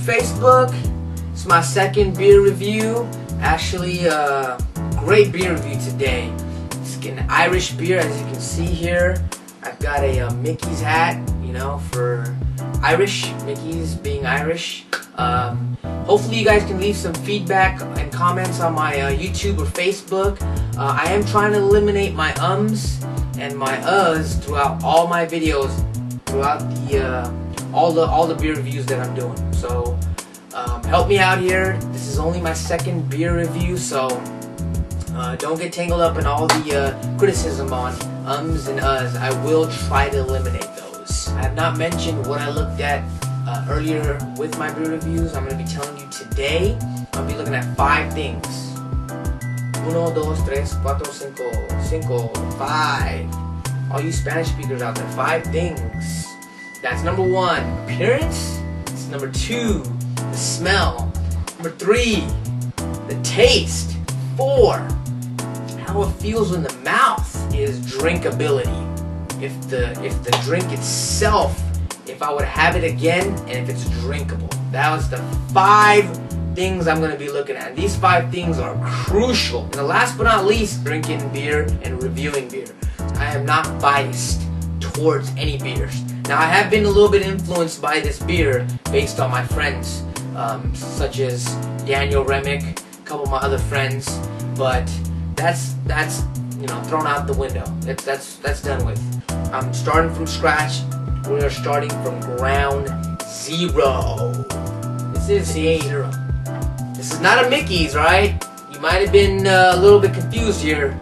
Facebook. It's my second beer review. Actually, great beer review today. It's an Irish beer, as you can see here. I've got a Mickey's hat, you know, for Irish, Mickey's being Irish. Hopefully you guys can leave some feedback and comments on my YouTube or Facebook. I am trying to eliminate my ums and my uhs throughout all my videos, throughout the all the beer reviews that I'm doing. So help me out here. This is only my second beer review, so don't get tangled up in all the criticism on ums and uhs. I will try to eliminate those. I have not mentioned what I looked at earlier with my beer reviews. I'm going to be telling you today. I'll be looking at 5 things. 1, 2, 3, 4, 5. 5. All you Spanish speakers out there, 5 things. That's number 1, appearance. It's number 2, the smell. Number 3, the taste. 4, how it feels in the mouth is drinkability. If the drink itself, if I would have it again, and if it's drinkable. That was the 5 things I'm going to be looking at. And these 5 things are crucial. And the last but not least, drinking beer and reviewing beer. I am not biased towards any beers. Now, I have been a little bit influenced by this beer based on my friends, such as Daniel Remick, a couple of my other friends, but that's you know, thrown out the window. That's done with. I'm starting from scratch. We are starting from ground zero. This is zero. This is not a Mickey's, right? You might have been a little bit confused here,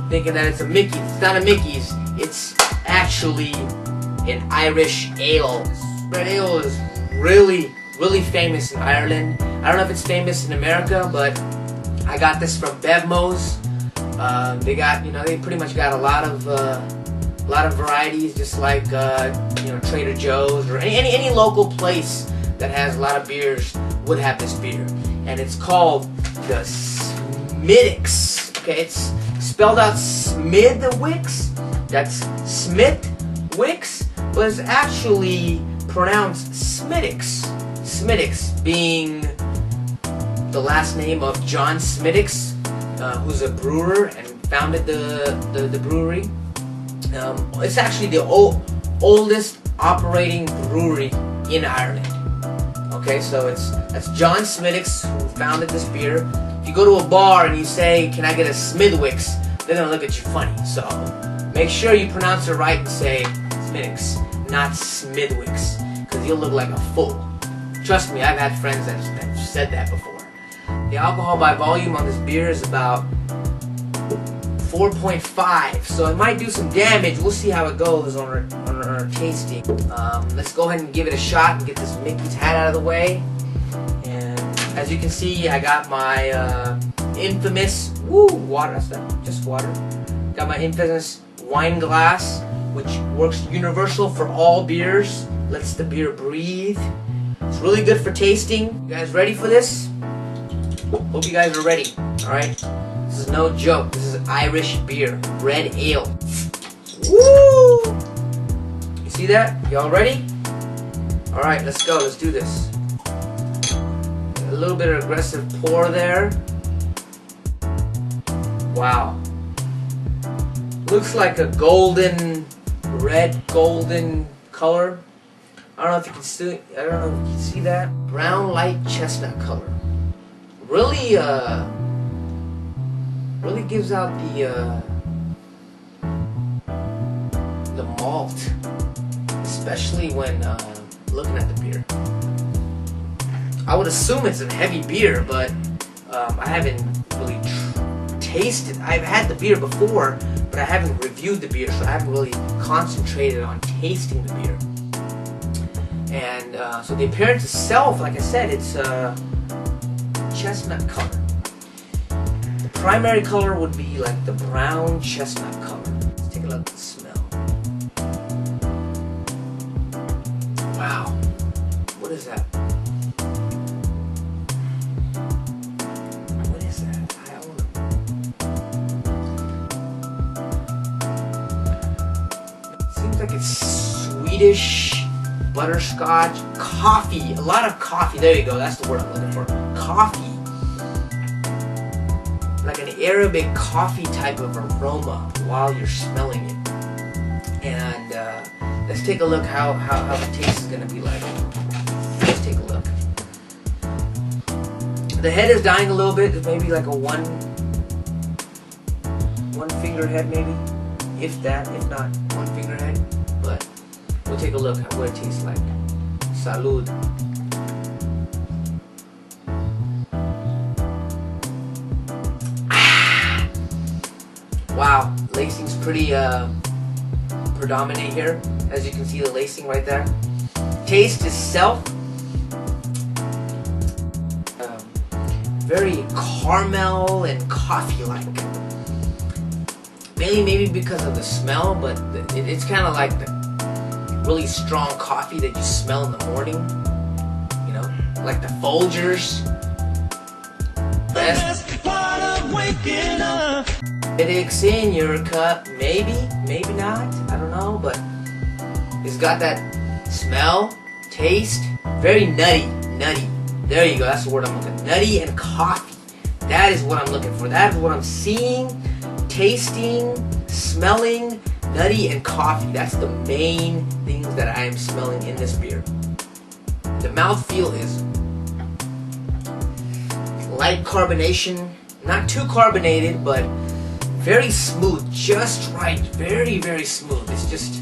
thinking that it's a Mickey's. It's not a Mickey's. It's actually an Irish ale. Red ale is really famous in Ireland. I don't know if it's famous in America, but I got this from Bevmo's. They got, you know, they pretty much got a lot of varieties, just like you know, Trader Joe's or any local place that has a lot of beers would have this beer, and it's called the Smidicks. Okay, it's spelled out Smidwicks. That's Smithwicks, but it's actually pronounced Smidicks. Smidicks being the last name of John Smidicks, who's a brewer and founded the brewery. It's actually the oldest operating brewery in Ireland. Okay, so that's John Smidicks who founded this beer. If you go to a bar and you say, "Can I get a Smidwicks?" they're gonna look at you funny. So make sure you pronounce it right and say Smidicks, not Smidwicks, because you'll look like a fool. Trust me, I've had friends that have said that before. The alcohol by volume on this beer is about 4.5, so it might do some damage. We'll see how it goes on our tasting. Let's go ahead and give it a shot and get this Mickey's hat out of the way. And as you can see, I got my infamous water. That's not just water. Got my infamous wine glass, which works universal for all beers. Lets the beer breathe. It's really good for tasting. You guys ready for this? Hope you guys are ready. All right. This is no joke. This is Irish beer, red ale. Woo! You see that? Y'all ready? All right, let's go. Let's do this. A little bit of aggressive pour there. Wow. Looks like a red golden color. I don't know if you can see. I don't know if you can see that. Brown light chestnut color. Really gives out the malt, especially when looking at the beer. I would assume it's a heavy beer, but I haven't really tasted. I've had the beer before, but I haven't reviewed the beer, so I haven't really concentrated on tasting the beer. And so the appearance itself, like I said, it's chestnut color. The primary color would be like the brown chestnut color. Let's take a look at the smell. Wow. What is that? What is that? I don't know. It seems like it's Swedish butterscotch coffee, a lot of coffee. There you go, that's the word I'm looking for. Coffee. Like an Arabic coffee type of aroma while you're smelling it. And let's take a look how the taste is gonna be like. Let's take a look. The head is dying a little bit. It's maybe like a one finger head, maybe, if that, if not one finger head. But we'll take a look at what it tastes like. Salud. Ah! Wow, lacing's pretty predominant here. As you can see, the lacing right there. Taste itself, very caramel and coffee-like. Mainly maybe because of the smell, but it's kind of like the really strong coffee that you smell in the morning. You know, like the Folgers. Best part of waking up. Smidicks in your cup, maybe not. I don't know, but it's got that smell, taste, very nutty. There you go, that's the word I'm looking for. Nutty and coffee. That is what I'm looking for. That is what I'm seeing, tasting, smelling. Nutty and coffee. That's the main things that I am smelling in this beer. The mouthfeel is light carbonation. Not too carbonated, but very smooth. Just right. Very, very smooth. It's just...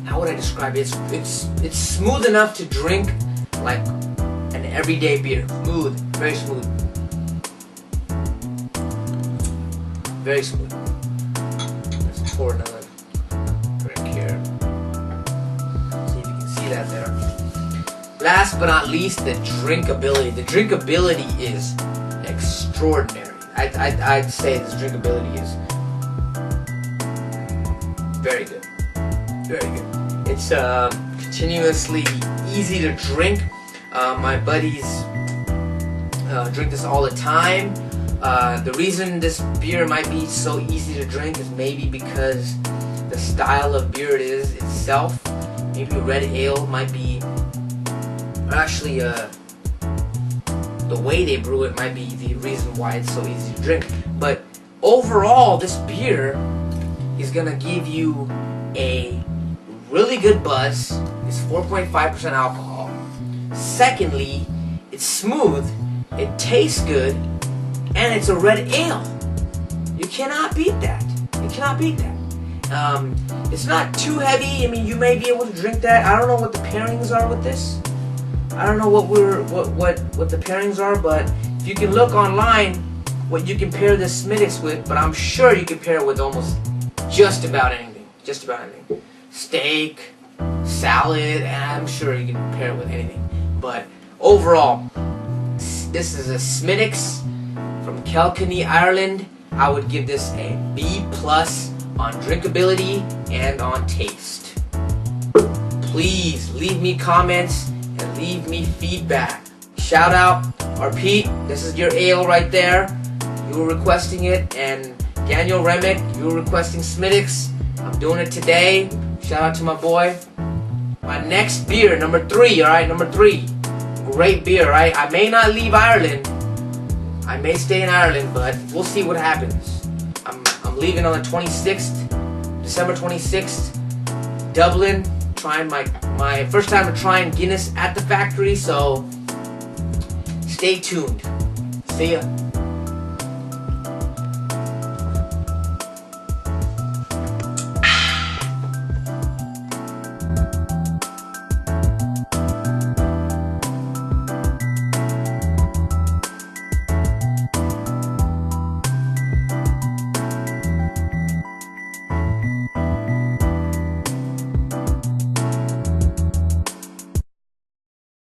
how would I describe it? It's smooth enough to drink like an everyday beer. Smooth, very smooth. Very smooth. Let's pour another drink here. See if you can see that there. Last but not least, the drinkability. The drinkability is extraordinary. I'd say this drinkability is very good. Very good. It's continuously easy to drink. My buddies drink this all the time. The reason this beer might be so easy to drink is maybe because the style of beer it is itself. Maybe a red ale might be, or actually the way they brew it might be the reason why it's so easy to drink. But overall, this beer is gonna give you a really good buzz. It's 4.5% alcohol. Secondly, it's smooth, it tastes good, and it's a red ale. You cannot beat that. You cannot beat that. It's not too heavy. I mean, you may be able to drink that. I don't know what the pairings are with this. I don't know what the pairings are, but if you can look online what you can pair this smidicks with, but I'm sure you can pair it with almost just about anything. Just about anything. Steak, salad, and I'm sure you can pair it with anything. But overall, this is a Smidicks from Kilkenny, Ireland. I would give this a B+ on drinkability and on taste. Please leave me comments and leave me feedback. Shout out, or Pete, this is your ale right there. You were requesting it, and Daniel Remick, you were requesting Smidicks. I'm doing it today. Shout out to my boy. My next beer, number 3, alright, number 3. Great beer, right? I may not leave Ireland. I may stay in Ireland, but we'll see what happens. I'm leaving on the 26th, December 26th, Dublin. Trying my first time to trying Guinness at the factory, so stay tuned. See ya.